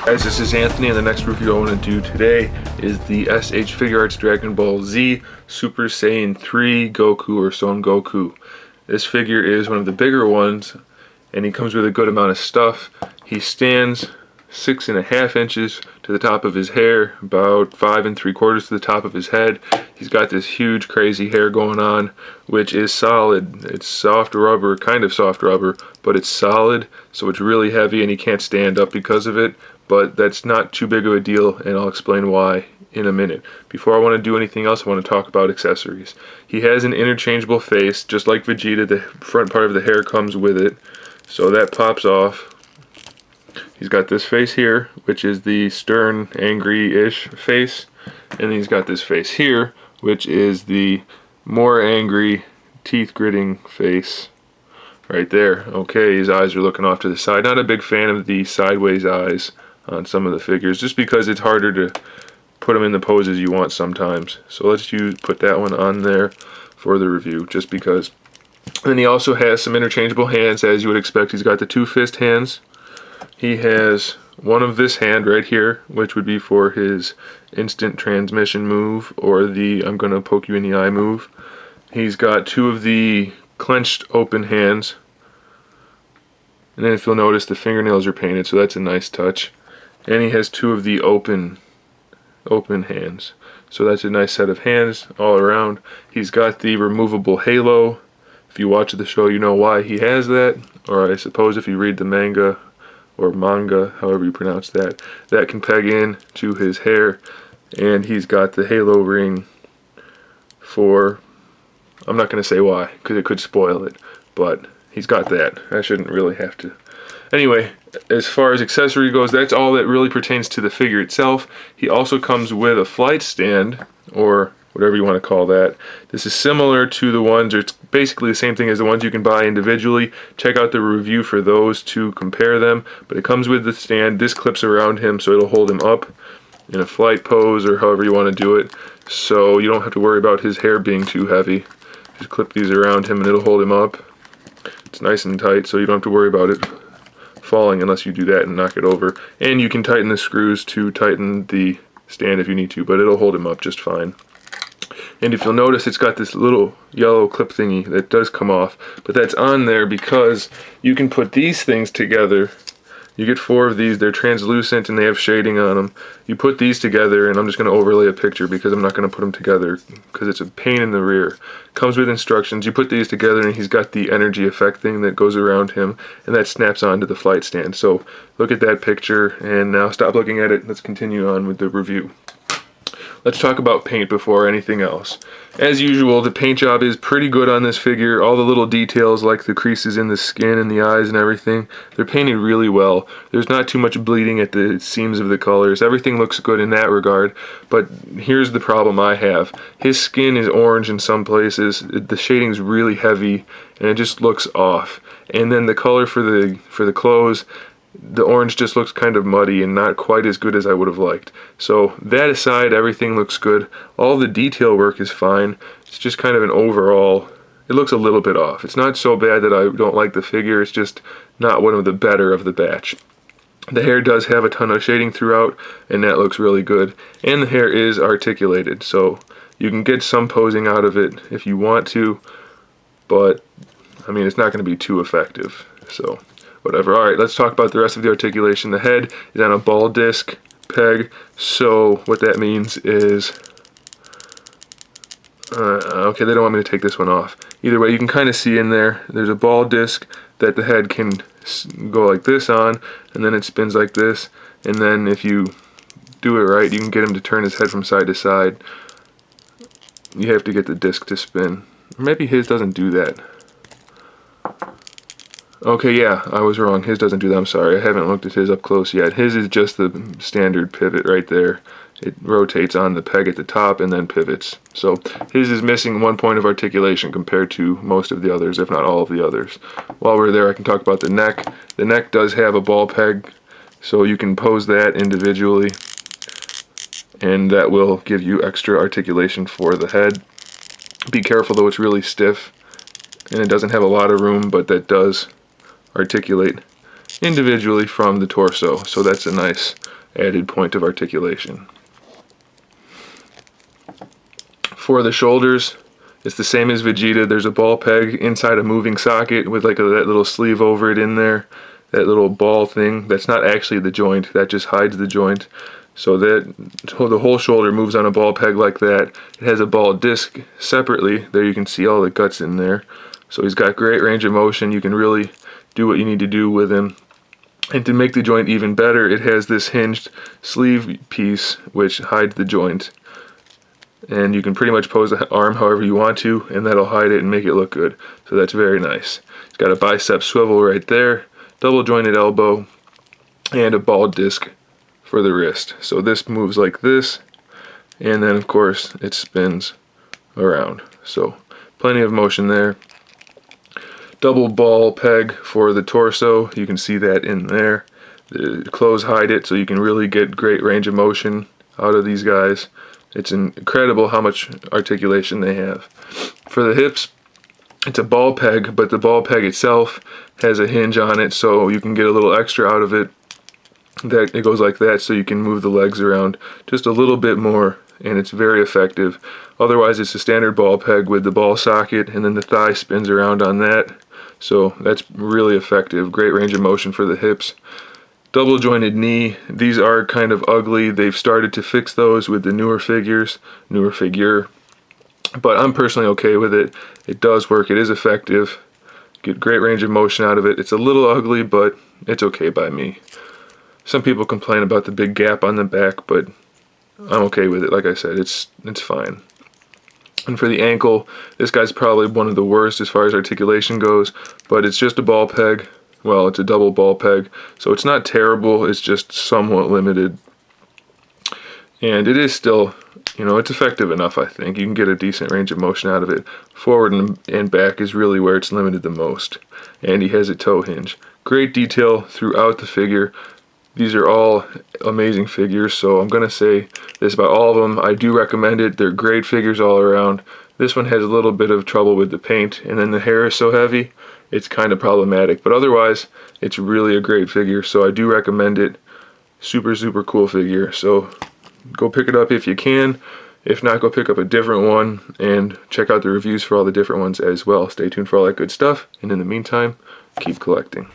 Guys, this is Anthony, and the next review I want to do today is the SH Figuarts Dragon Ball Z Super Saiyan 3 Goku or Son Goku. This figure is one of the bigger ones, and he comes with a good amount of stuff. He stands 6.5 inches to the top of his hair, about 5 3/4 to the top of his head. He's got this huge crazy hair going on, which is solid. It's soft rubber, kind of soft rubber, but it's solid, so it's really heavy and he can't stand up because of it. But that's not too big of a deal, and I'll explain why in a minute. Before I want to do anything else, I want to talk about accessories. He has an interchangeable face, just like Vegeta. The front part of the hair comes with it, so that pops off. He's got this face here, which is the stern, angry-ish face, and he's got this face here, which is the more angry, teeth-gritting face. Right there. Okay, his eyes are looking off to the side. Not a big fan of the sideways eyes on some of the figures, just because it's harder to put them in the poses you want sometimes. So let's put that one on there for the review, just because. And then he also has some interchangeable hands, as you would expect. He's got the 2 fist hands. He has one of this hand right here, which would be for his instant transmission move, or the I'm gonna poke you in the eye move. He's got 2 of the clenched open hands, and then if you'll notice, the fingernails are painted, so that's a nice touch. And he has 2 of the open hands, so that's a nice set of hands all around. He's got the removable halo. If you watch the show, you know why he has that, or I suppose if you read the manga, however you pronounce that, that can peg in to his hair. And he's got the halo ring for, I'm not going to say why, because it could spoil it, but he's got that. I shouldn't really have to. Anyway, as far as accessory goes, that's all that really pertains to the figure itself. He also comes with a flight stand, or whatever you want to call that. This is similar to the ones, or it's basically the same thing as the ones you can buy individually. Check out the review for those to compare them. But it comes with the stand. This clips around him, so it'll hold him up in a flight pose, or however you want to do it. So you don't have to worry about his hair being too heavy. Just clip these around him and it'll hold him up. It's nice and tight, so you don't have to worry about it falling unless you do that and knock it over. And you can tighten the screws to tighten the stand if you need to, but it'll hold him up just fine. And if you'll notice, it's got this little yellow clip thingy that does come off, but that's on there because you can put these things together. You get 4 of these. They're translucent and they have shading on them. You put these together, and I'm just going to overlay a picture because I'm not going to put them together because it's a pain in the rear. Comes with instructions. You put these together, and he's got the energy effect thing that goes around him, and that snaps onto the flight stand. So look at that picture, and now stop looking at it. Let's continue on with the review. Let's talk about paint before anything else. As usual, the paint job is pretty good on this figure. All the little details, like the creases in the skin and the eyes and everything, they're painted really well. There's not too much bleeding at the seams of the colors. Everything looks good in that regard, but here's the problem I have. His skin is orange in some places. The shading's really heavy, and it just looks off. And then the color for the clothes, the orange just looks kind of muddy and not quite as good as I would have liked. So that aside, everything looks good. All the detail work is fine. It's just kind of an overall, it looks a little bit off. It's not so bad that I don't like the figure, it's just not one of the better of the batch. The hair does have a ton of shading throughout, and that looks really good. And the hair is articulated, so you can get some posing out of it if you want to, but I mean, it's not going to be too effective, so whatever. Alright, let's talk about the rest of the articulation. The head is on a ball disc peg, so what that means is, okay, they don't want me to take this one off. Either way, you can kind of see in there, there's a ball disc that the head can go like this on, and then it spins like this, and then if you do it right, you can get him to turn his head from side to side. You have to get the disc to spin. Or maybe his doesn't do that. Okay, yeah, I was wrong. His doesn't do that. I'm sorry. I haven't looked at his up close yet. His is just the standard pivot right there. It rotates on the peg at the top and then pivots. So his is missing 1 point of articulation compared to most of the others, if not all of the others. While we're there, I can talk about the neck. The neck does have a ball peg, so you can pose that individually, and that will give you extra articulation for the head. Be careful though, it's really stiff, and it doesn't have a lot of room, but that does articulate individually from the torso, so that's a nice added point of articulation. For the shoulders, it's the same as Vegeta. There's a ball peg inside a moving socket with like that little sleeve over it in there. That little ball thing, that's not actually the joint, that just hides the joint. So that the whole shoulder moves on a ball peg like that. It has a ball disc separately. There you can see all the guts in there. So he's got great range of motion. You can really do what you need to do with him. And to make the joint even better, it has this hinged sleeve piece which hides the joint. And you can pretty much pose the arm however you want to, and that'll hide it and make it look good. So that's very nice. It's got a bicep swivel right there, double jointed elbow, and a ball disc for the wrist. So this moves like this, and then of course it spins around. So plenty of motion there. Double ball peg for the torso. You can see that in there. The clothes hide it, so you can really get great range of motion out of these guys. It's incredible how much articulation they have. For the hips, it's a ball peg, but the ball peg itself has a hinge on it, so you can get a little extra out of it. That it goes like that, so you can move the legs around just a little bit more, and it's very effective. Otherwise, it's a standard ball peg with the ball socket, and then the thigh spins around on that. So that's really effective. Great range of motion for the hips. Double jointed knee, these are kind of ugly. They've started to fix those with the newer figure, but I'm personally okay with it. It does work, it is effective. Get great range of motion out of it. It's a little ugly, but it's okay by me. Some people complain about the big gap on the back, but I'm okay with it. Like I said, it's fine. And for the ankle, this guy's probably one of the worst as far as articulation goes, but it's just a ball peg. Well, it's a double ball peg, so it's not terrible, it's just somewhat limited. And it is still, it's effective enough, I think. You can get a decent range of motion out of it. Forward and back is really where it's limited the most. And he has a toe hinge. Great detail throughout the figure. These are all amazing figures, so I'm going to say this about all of them. I do recommend it. They're great figures all around. This one has a little bit of trouble with the paint, and then the hair is so heavy, it's kind of problematic. But otherwise, it's really a great figure, so I do recommend it. Super, super cool figure. So go pick it up if you can. If not, go pick up a different one and check out the reviews for all the different ones as well. Stay tuned for all that good stuff, and in the meantime, keep collecting.